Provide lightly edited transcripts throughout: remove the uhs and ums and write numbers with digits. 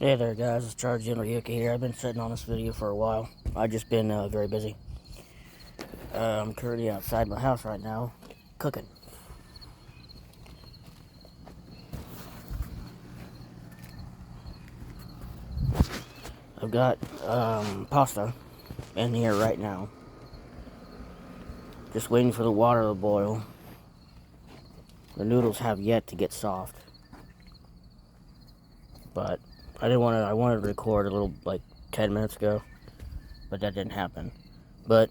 Hey there guys, it's Charles General Yuki here. I've been sitting on this video for a while. I've just been very busy. I'm currently outside my house right now, cooking. I've got pasta in here right now. Just waiting for the water to boil. The noodles have yet to get soft. But I wanted to record a little, like 10 minutes ago, but that didn't happen. But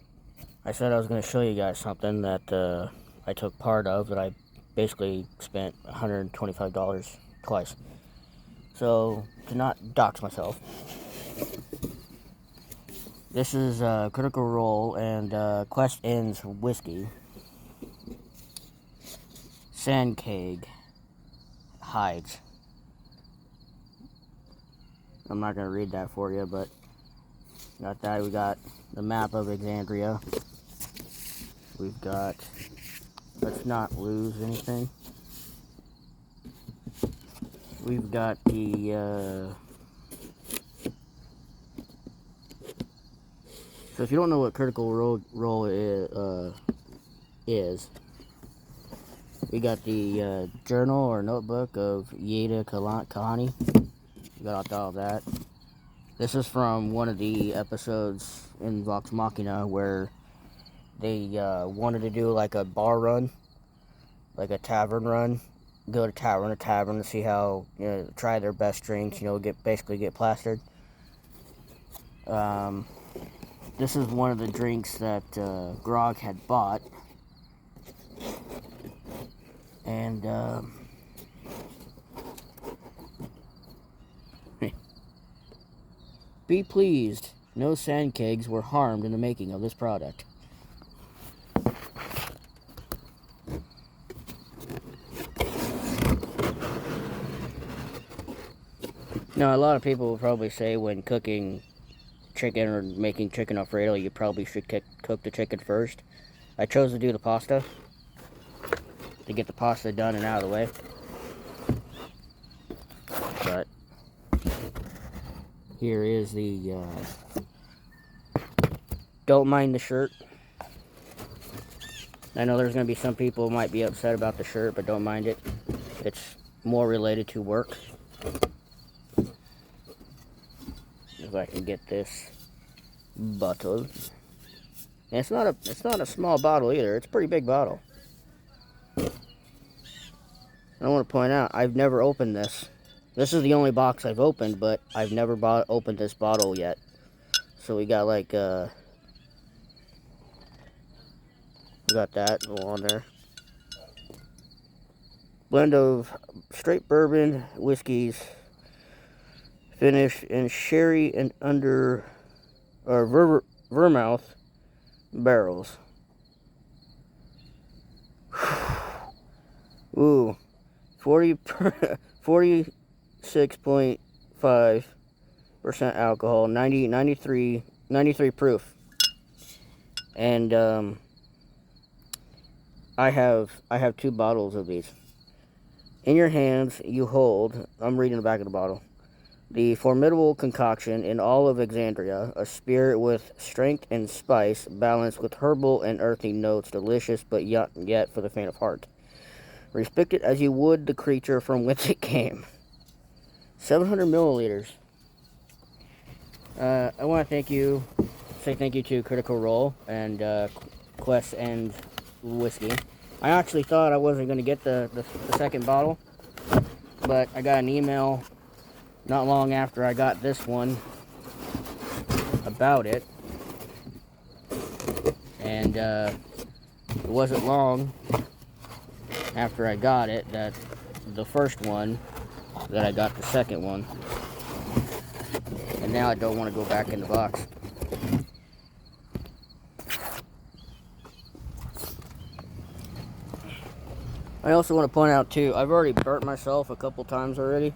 I said I was going to show you guys something that I took part of, that I basically spent $125 twice. So, to not dox myself, this is Critical Role and Quest Inn's whiskey. Sandkeg hides. I'm not going to read that for you, but got that. We got the map of Alexandria. We've got, let's not lose anything. We've got the, so if you don't know what Critical Role is, we got the journal or notebook of Yeda Kahani. We got all that. This is from one of the episodes in Vox Machina where they wanted to do like a bar run, like a tavern run. Go to tavern to see how, try their best drinks, basically get plastered. This is one of the drinks that Grog had bought. And be pleased, no sandkegs were harmed in the making of this product. Now, a lot of people will probably say when cooking chicken or making chicken Alfredo, you probably should cook the chicken first. I chose to do the pasta to get the pasta done and out of the way. But here is the don't mind the shirt. I know there's going to be some people who might be upset about the shirt, but don't mind it. It's more related to work. If I can get this bottle. And it's not a small bottle either. It's a pretty big bottle. I want to point out, I've never opened this. This is the only box I've opened, but I've never opened this bottle yet. So we got like, we got that on there. Blend of straight bourbon whiskeys, finished in sherry and vermouth barrels. Ooh, 46.5% alcohol, 93 proof. And I have 2 bottles of these. In your hands you hold, I'm reading the back of the bottle, the formidable concoction in all of Alexandria, a spirit with strength and spice, balanced with herbal and earthy notes, delicious but yet for the faint of heart. Respect it as you would the creature from whence it came. 700 milliliters. I want to say thank you to Critical Role and Quest and Whiskey. I actually thought I wasn't going to get the second bottle, but I got an email not long after I got this one about it, and it wasn't long after I got it that the first one, that I got the second one, and now I don't want to go back in the box. I also want to point out too, I've already burnt myself a couple times already,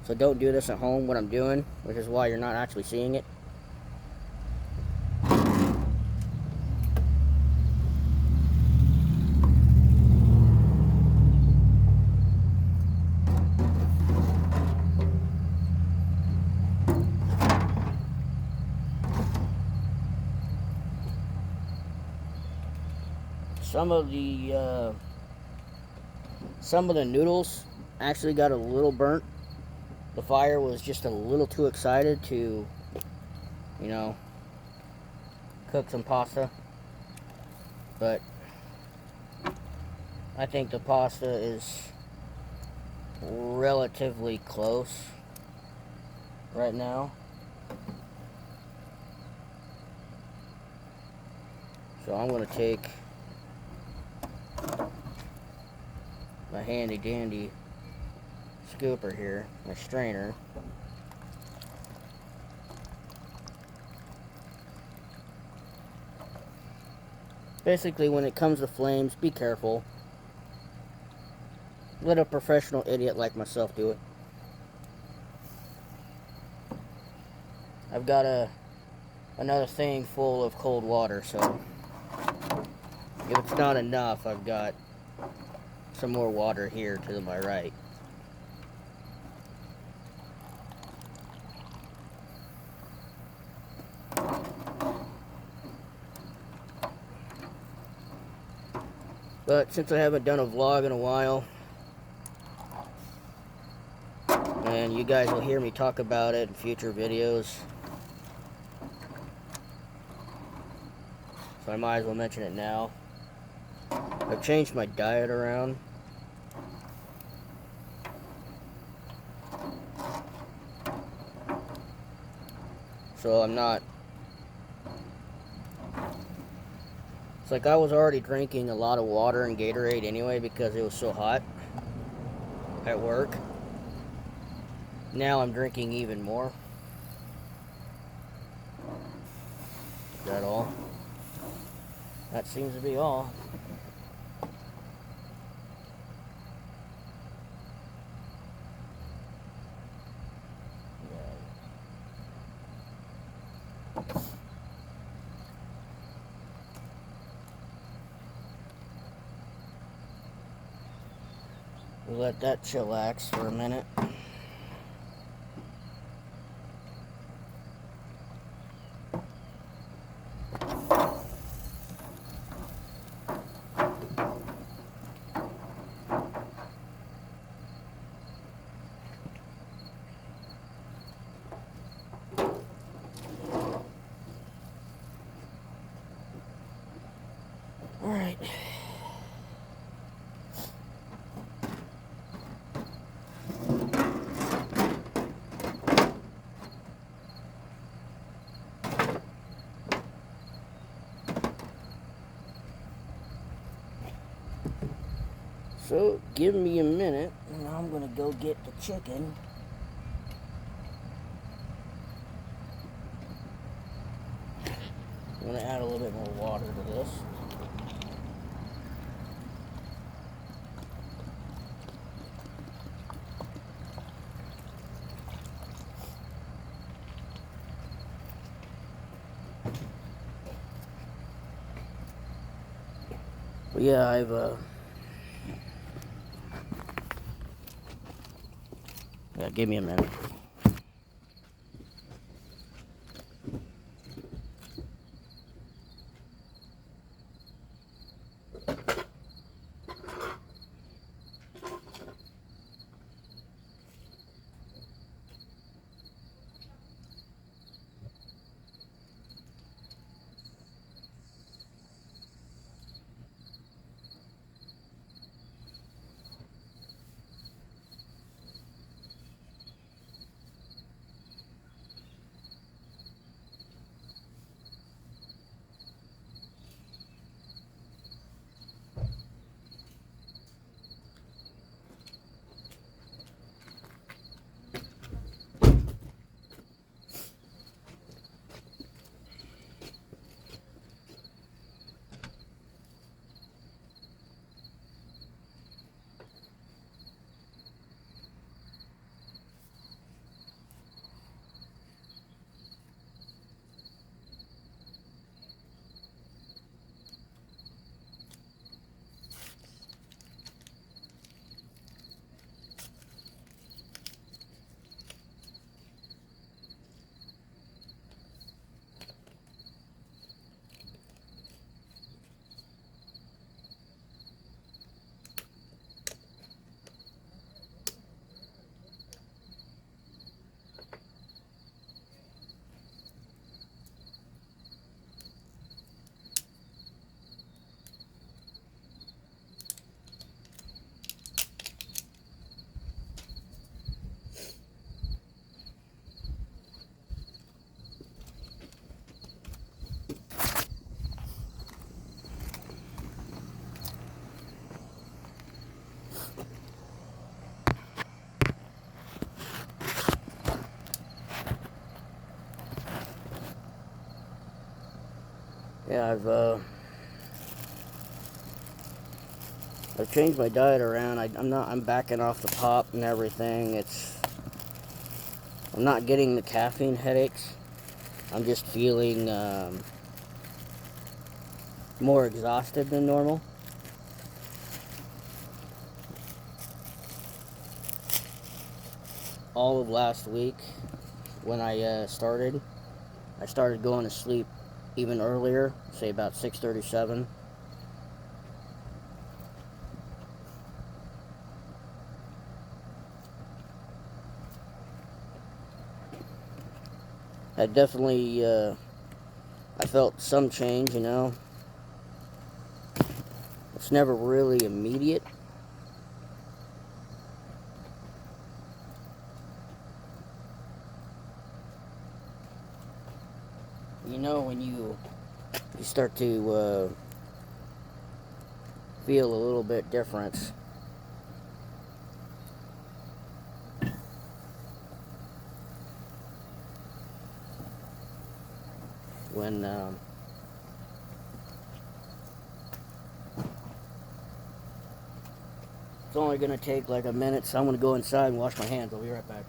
so don't do this at home when I'm doing, which is why you're not actually seeing it. some of the noodles actually got a little burnt. The fire was just a little too excited to, you know, cook some pasta. But I think the pasta is relatively close right now. So I'm going to take my handy dandy scooper here, my strainer. Basically, when it comes to flames, be careful. Let a professional idiot like myself do it. I've got another thing full of cold water, so if it's not enough, I've got some more water here to my right. But since I haven't done a vlog in a while, and you guys will hear me talk about it in future videos, so I might as well mention it now. I've changed my diet around. So I'm not... It's like I was already drinking a lot of water and Gatorade anyway because it was so hot at work. Now I'm drinking even more. Is that all? That seems to be all. We'll let that chillax for a minute. All right. So, give me a minute, and I'm gonna go get the chicken. I'm gonna add a little bit more water to this. But yeah, yeah, give me a minute. Yeah, I've changed my diet around. I'm backing off the pop and everything. I'm not getting the caffeine headaches. I'm just feeling more exhausted than normal. All of last week, when I started going to sleep even earlier, say about 6:37. I definitely, I felt some change, you know. It's never really immediate. You know, when you start to feel a little bit different when it's only going to take like a minute, so I'm going to go inside and wash my hands. I'll be right back.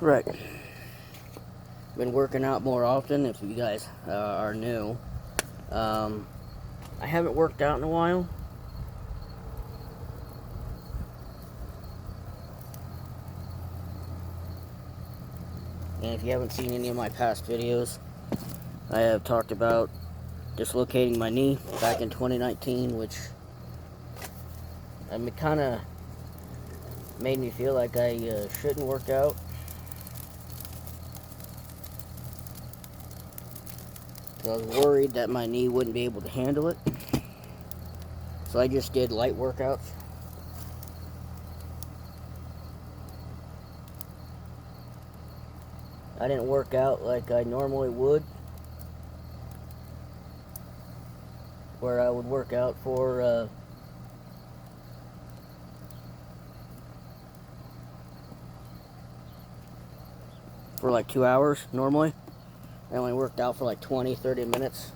Right. Been working out more often, if you guys are new. I haven't worked out in a while. And if you haven't seen any of my past videos, I have talked about dislocating my knee back in 2019, which kind of made me feel like I shouldn't work out. I was worried that my knee wouldn't be able to handle it. So I just did light workouts. I didn't work out like I normally would, where I would work out for like 2 hours normally. I only worked out for like 20-30 minutes.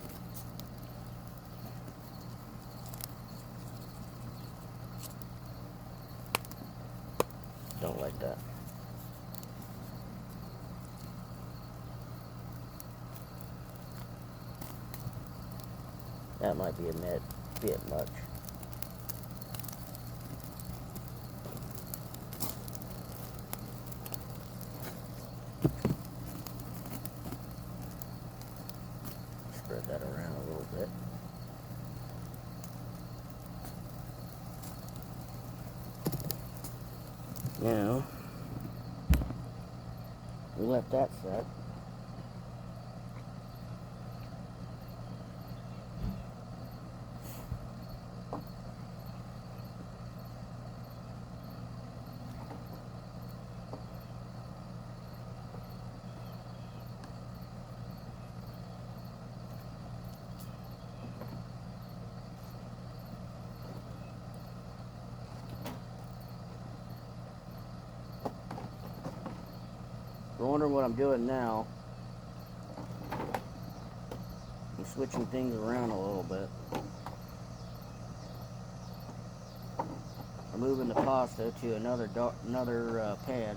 Don't like that. That might be a bit much. Spread that around a little bit. Now, we let that set. You're wondering what I'm doing now. I'm switching things around a little bit. I'm moving the pasta to another pan.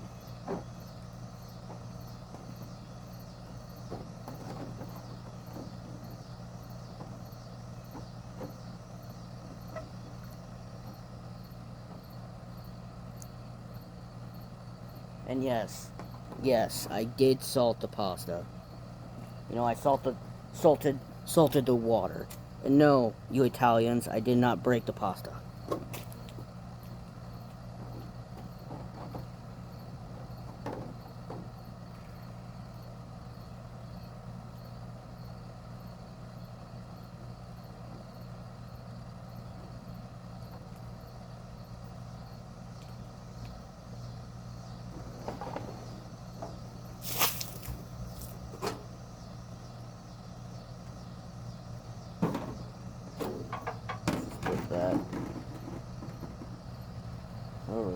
And yes, I did salt the pasta. You know, I salted the water. And no, you Italians, I did not break the pasta.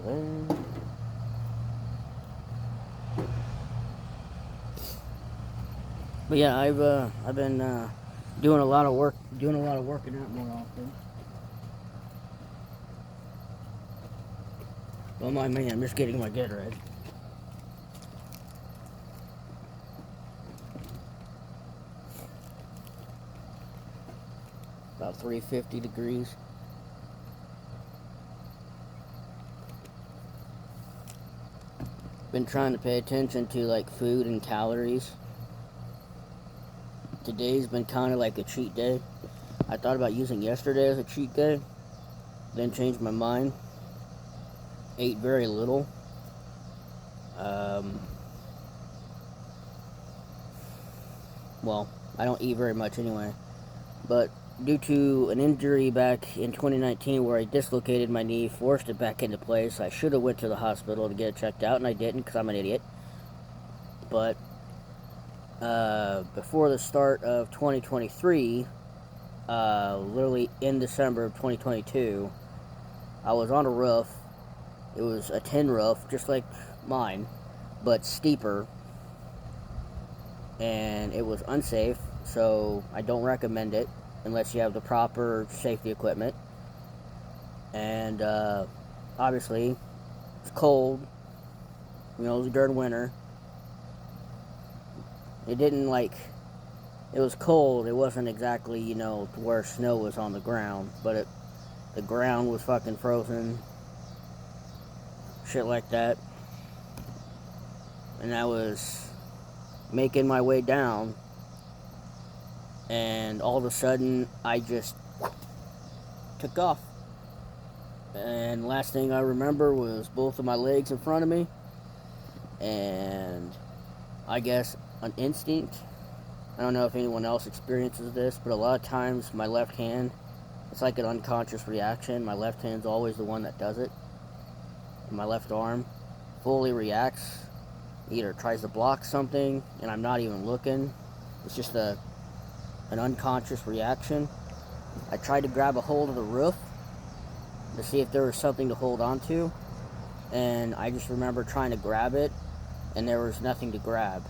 there. But yeah, I've been doing a lot of working out more often. Don't mind me, I'm just getting my Gatorade. About 350 degrees. Been trying to pay attention to like food and calories. Today's been kind of like a cheat day. I thought about using yesterday as a cheat day, then changed my mind. Ate very little. Well, I don't eat very much anyway. But due to an injury back in 2019 where I dislocated my knee, forced it back into place, I should have went to the hospital to get it checked out, and I didn't because I'm an idiot. But before the start of 2023, literally in December of 2022, I was on a roof. It was a tin roof, just like mine, but steeper, and it was unsafe, so I don't recommend it unless you have the proper safety equipment. And obviously, it's cold. You know, it was during winter. It didn't like. It was cold. It wasn't exactly, you know, to where snow was on the ground, but the ground was fucking frozen. Shit like that. And I was making my way down, and all of a sudden, I just took off. And last thing I remember was both of my legs in front of me, and I guess an instinct. I don't know if anyone else experiences this, but a lot of times my left hand, it's like an unconscious reaction. My left hand's always the one that does it. And my left arm fully reacts, either tries to block something, and I'm not even looking. It's just an unconscious reaction. I tried to grab a hold of the roof to see if there was something to hold on to, and I just remember trying to grab it, and there was nothing to grab.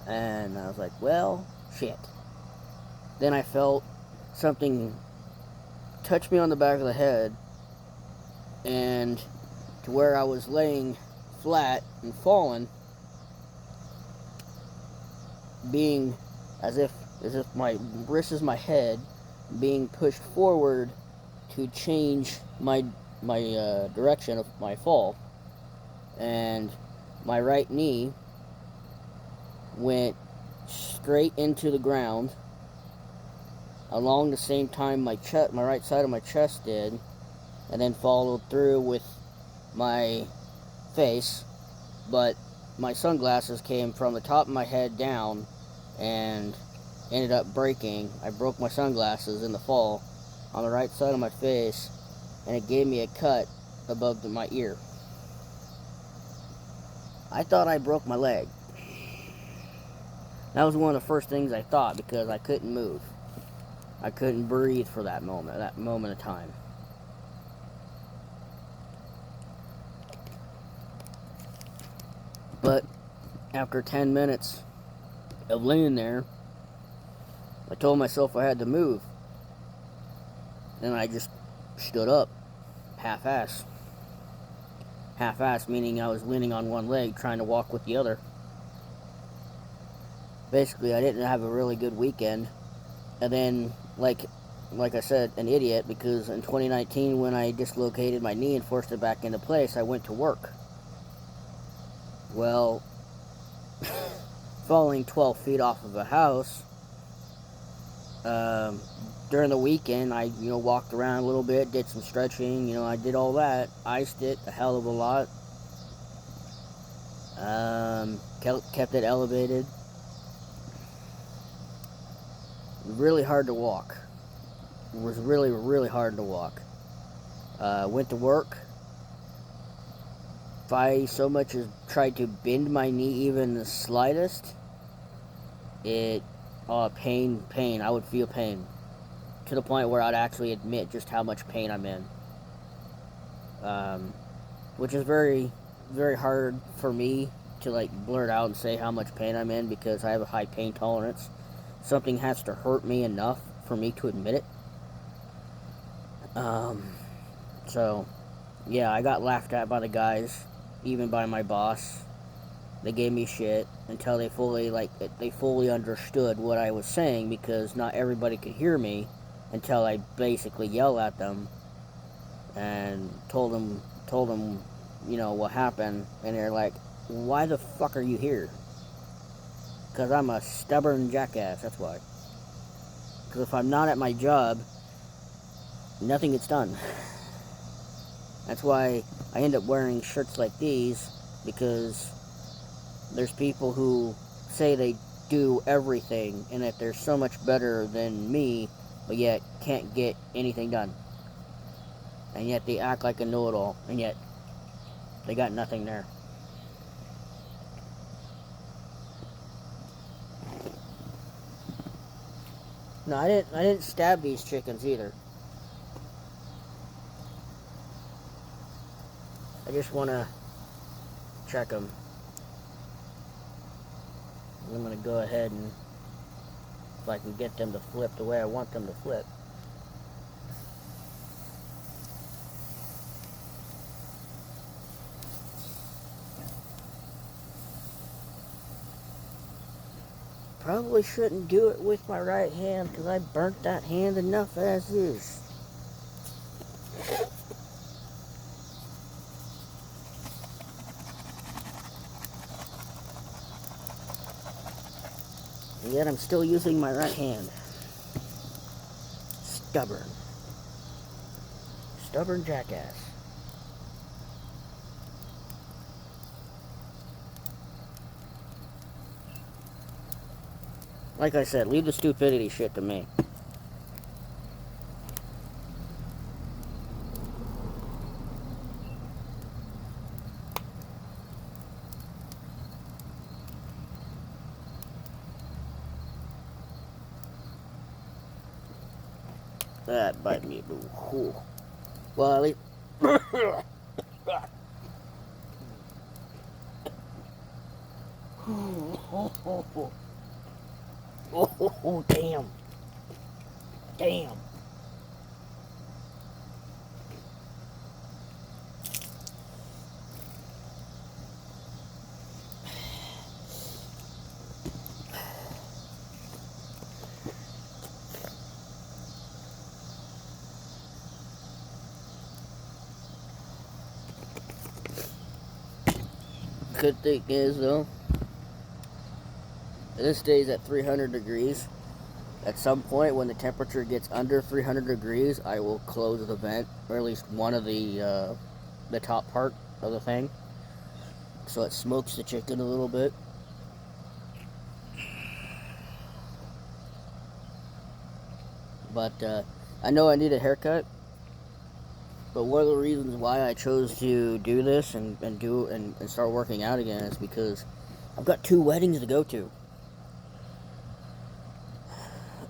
And I was like, well, shit. Then I felt something touch me on the back of the head, and to where I was laying flat and fallen, being as if my wrist is my head, being pushed forward to change my direction of my fall, and my right knee went straight into the ground along the same time my right side of my chest did, and then followed through with my face. But my sunglasses came from the top of my head down and ended up breaking. I broke my sunglasses in the fall on the right side of my face, and it gave me a cut above my ear. I thought I broke my leg. That was one of the first things I thought, because I couldn't move. I couldn't breathe for that moment of time. But after 10 minutes of laying there, I told myself I had to move. And I just stood up, half-ass. Half-ass meaning I was leaning on one leg, trying to walk with the other. Basically, I didn't have a really good weekend. And then, like I said, an idiot, because in 2019, when I dislocated my knee and forced it back into place, I went to work. Well, falling 12 feet off of a house, during the weekend, I, walked around a little bit, did some stretching, I did all that, iced it a hell of a lot, kept it elevated. Really hard to walk. It was really, really hard to walk. Went to work. If I so much as tried to bend my knee even the slightest, pain. I would feel pain. To the point where I'd actually admit just how much pain I'm in. which is very, very hard for me to like blurt out and say how much pain I'm in because I have a high pain tolerance. Something has to hurt me enough for me to admit it. So, yeah, I got laughed at by the guys, even by my boss. They gave me shit until they fully understood what I was saying because not everybody could hear me until I basically yelled at them and told them, what happened, and they're like, "Why the fuck are you here?" Because I'm a stubborn jackass. That's why. Because if I'm not at my job, nothing gets done. That's why I end up wearing shirts like these, because there's people who say they do everything and that they're so much better than me, but yet can't get anything done. And yet they act like a know-it-all, and yet they got nothing there. No, I didn't stab these chickens either. I just want to check them. I'm going to go ahead and, if I can get them to flip the way I want them to flip. Probably shouldn't do it with my right hand because I burnt that hand enough as is. And yet I'm still using my right hand. Stubborn. Stubborn jackass. Like I said, leave the stupidity shit to me. That bite me, boo. Well, at least... Oh, damn. Damn. Good thing is, though, this stays at 300 degrees. At some point, when the temperature gets under 300 degrees, I will close the vent, or at least one of the top part of the thing, so it smokes the chicken a little bit. But I know I need a haircut. But one of the reasons why I chose to do this and start working out again is because I've got 2 weddings to go to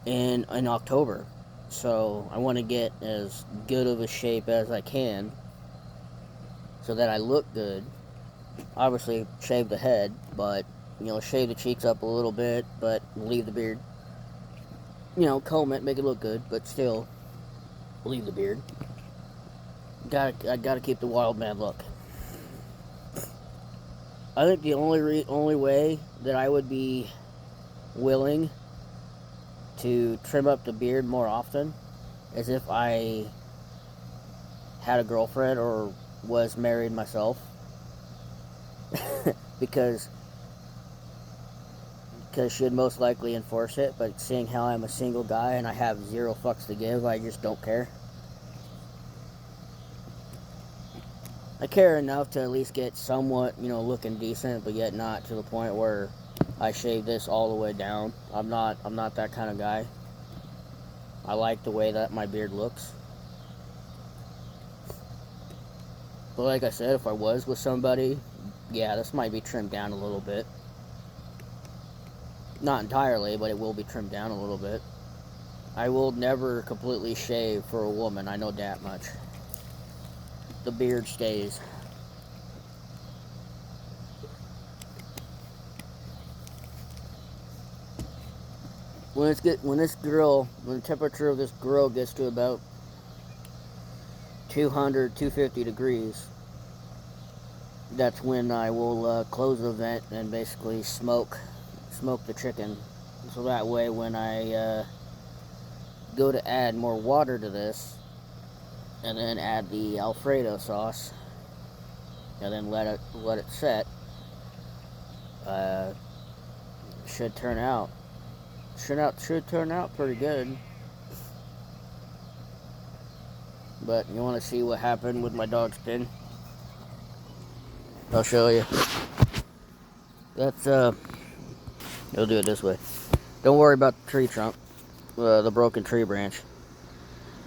in October. So I want to get as good of a shape as I can so that I look good. Obviously, shave the head, but, shave the cheeks up a little bit, but leave the beard. Comb it, make it look good, but still leave the beard. I gotta keep the wild man look. I think the only way that I would be willing to trim up the beard more often is if I had a girlfriend or was married myself. because she'd most likely enforce it, but seeing how I'm a single guy and I have 0 fucks to give, I just don't care. I care enough to at least get somewhat, looking decent, but yet not to the point where I shave this all the way down. I'm not that kind of guy. I like the way that my beard looks. But like I said, if I was with somebody, yeah, this might be trimmed down a little bit. Not entirely, but it will be trimmed down a little bit. I will never completely shave for a woman, I know that much. the beard stays. When the temperature of this grill gets to about 200, 250 degrees, that's when I will close the vent and basically smoke the chicken. So that way, when I go to add more water to this, and then add the Alfredo sauce, and then let it set, should turn out pretty good. But you want to see what happened with my dog's pin? I'll show you. That's I'll do it this way. Don't worry about the tree trunk, the broken tree branch.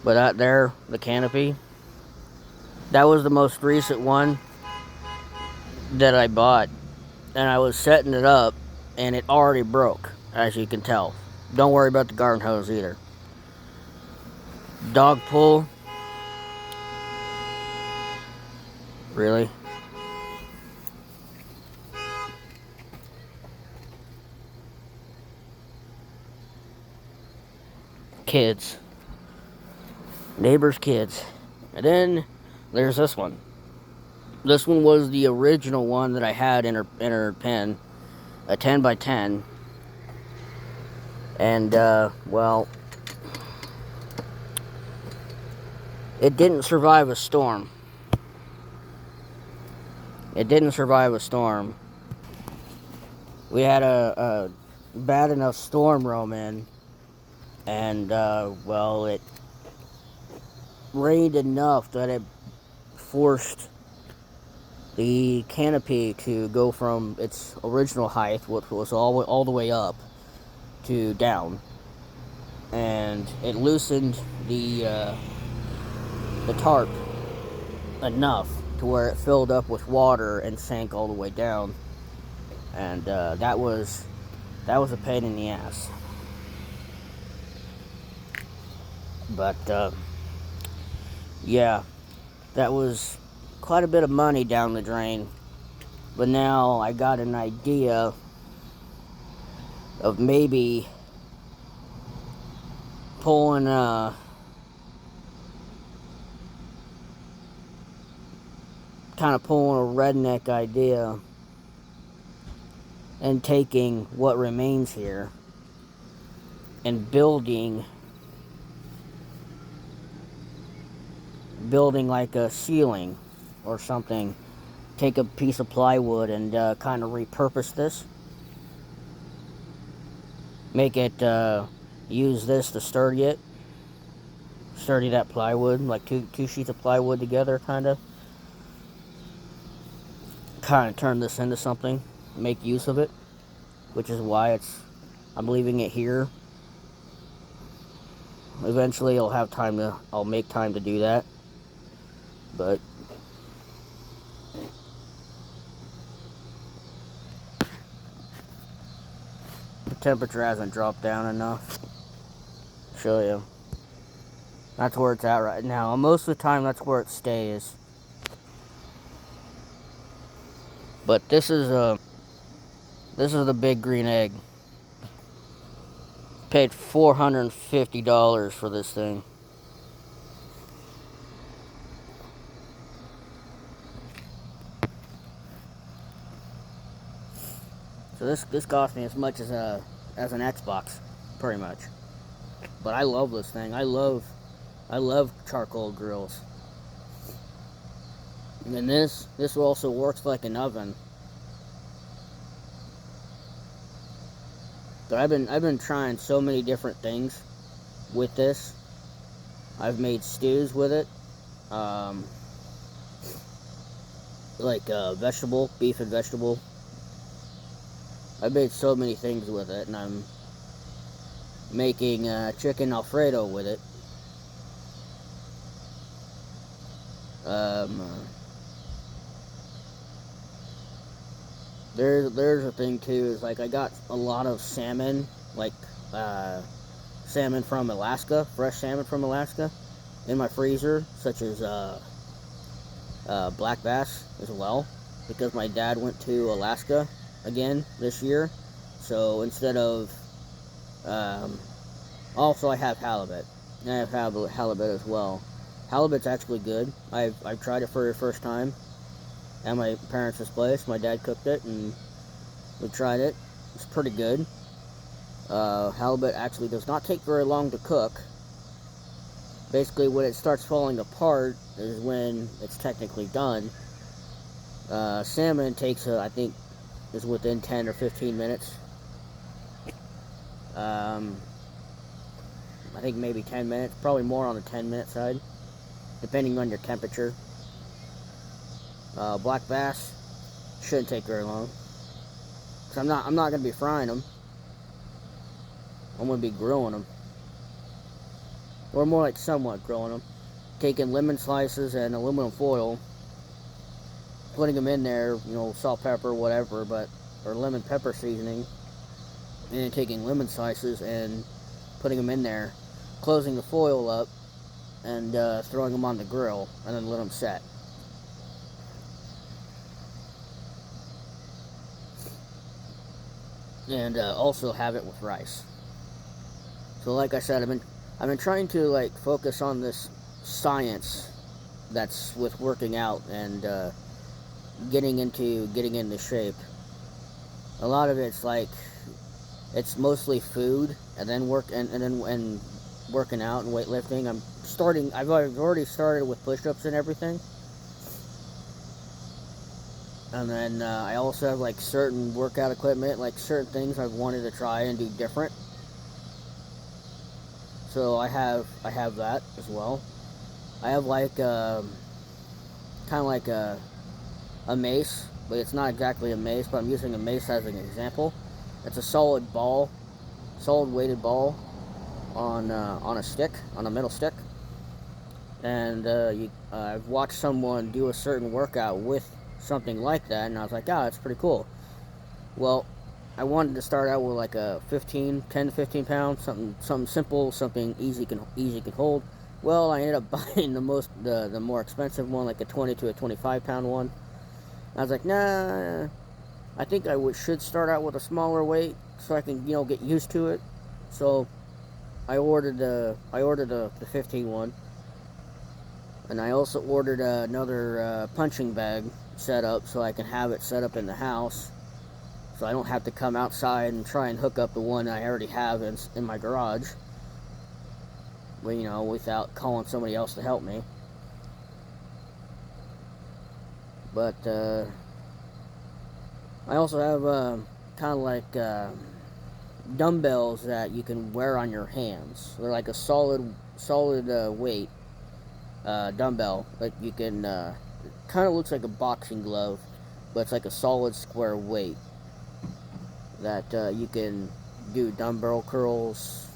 But out there, the canopy, that was the most recent one that I bought, and I was setting it up, and it already broke, as you can tell. Don't worry about the garden hose either. Dog pull. Really? Kids. Neighbors' kids. And then there's this one. This one was the original one that I had in her pen. A 10 by 10. And, well, it didn't survive a storm. We had a bad enough storm roll in, and well, it rained enough that it forced the canopy to go from its original height, which was all the way up, to down, and it loosened the tarp enough to where it filled up with water and sank all the way down, and that was a pain in the ass. But yeah, that was quite a bit of money down the drain. But now I got an idea of maybe pulling kind of pulling a redneck idea and taking what remains here and building like a ceiling or something. Take a piece of plywood and kind of repurpose this. Make it, use this to sturdy that plywood, like two sheets of plywood together, kind of turn this into something, make use of it, which is why I'm leaving it here. Eventually I'll make time to do that, but the temperature hasn't dropped down enough. Show you. That's where it's at right now. Most of the time, that's where it stays. But this is the big green egg. Paid $450 for this thing. So this cost me as much as an Xbox, pretty much. But I love this thing. I love charcoal grills. And then this also works like an oven. But I've been trying so many different things with this. I've made stews with it, like beef and vegetable. I've made so many things with it, and I'm making chicken Alfredo with it. There's a thing too, is like I got a lot of salmon, like salmon from Alaska, fresh salmon from Alaska, in my freezer, such as black bass as well, because my dad went to Alaska again this year. So instead of, um, also I have halibut. I have halibut as well. Halibut's actually good. I've tried it for the first time at my parents' place. My dad cooked it and we tried it. It's pretty good. Halibut actually does not take very long to cook. Basically, when it starts falling apart is when it's technically done. Salmon takes, I think, is within 10 or 15 minutes. I think maybe 10 minutes, probably more on the 10-minute side, depending on your temperature. Black bass shouldn't take very long. Cause I'm not gonna be frying them. I'm gonna be grilling them, or more like somewhat grilling them. Taking lemon slices and aluminum foil, putting them in there, salt, pepper, whatever, or lemon pepper seasoning, and then taking lemon slices and putting them in there, closing the foil up, and throwing them on the grill, and then let them set. And also have it with rice. So, like I said, I've been trying to focus on this science that's with working out and getting into shape. A lot of it's it's mostly food, and then working out and weightlifting. I've already started with push-ups and everything. And then I also have certain workout equipment, certain things I've wanted to try and do different. So I have that as well. I have kind of like a mace, but it's not exactly a mace. But I'm using a mace as an example. It's a solid weighted ball on a stick, on a metal stick. And I've watched someone do a certain workout with something like that, and I was like, that's pretty cool. Well, I wanted to start out with a 10 to 15 pounds, something simple, something easy can hold. Well, I ended up buying the more expensive one, like a 20 to a 25 pound one. I was like, nah, I think I should start out with a smaller weight so I can get used to it. So I ordered the 15 one. And I also ordered another punching bag set up so I can have it set up in the house, so I don't have to come outside and try and hook up the one I already have in my garage, without calling somebody else to help me. But I also have kind of dumbbells that you can wear on your hands. They're like a solid weight dumbbell. You can kind of looks like a boxing glove, but it's like a solid square weight that you can do dumbbell curls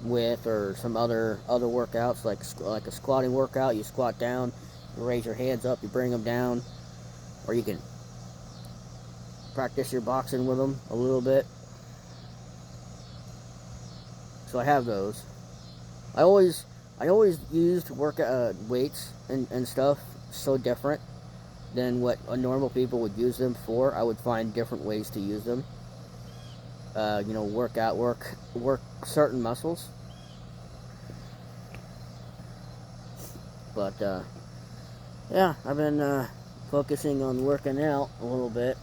with, or some other workouts like a squatting workout. You squat down, you raise your hands up, you bring them down, or you can practice your boxing with them a little bit. So I have those. I always used weights and stuff so different than what normal people would use them for. I would find different ways to use them. Work certain muscles. But yeah, I've been focusing on working out a little bit,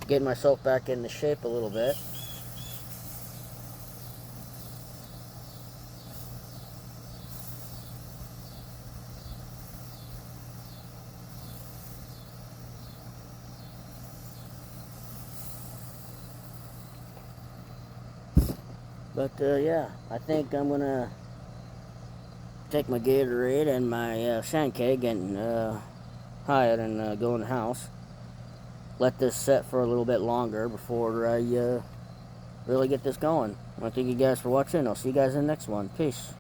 getting myself back into shape a little bit. But yeah, I think I'm gonna take my Gatorade and my sand keg and hide and go in the house. Let this set for a little bit longer before I really get this going. I thank you guys for watching. I'll see you guys in the next one. Peace.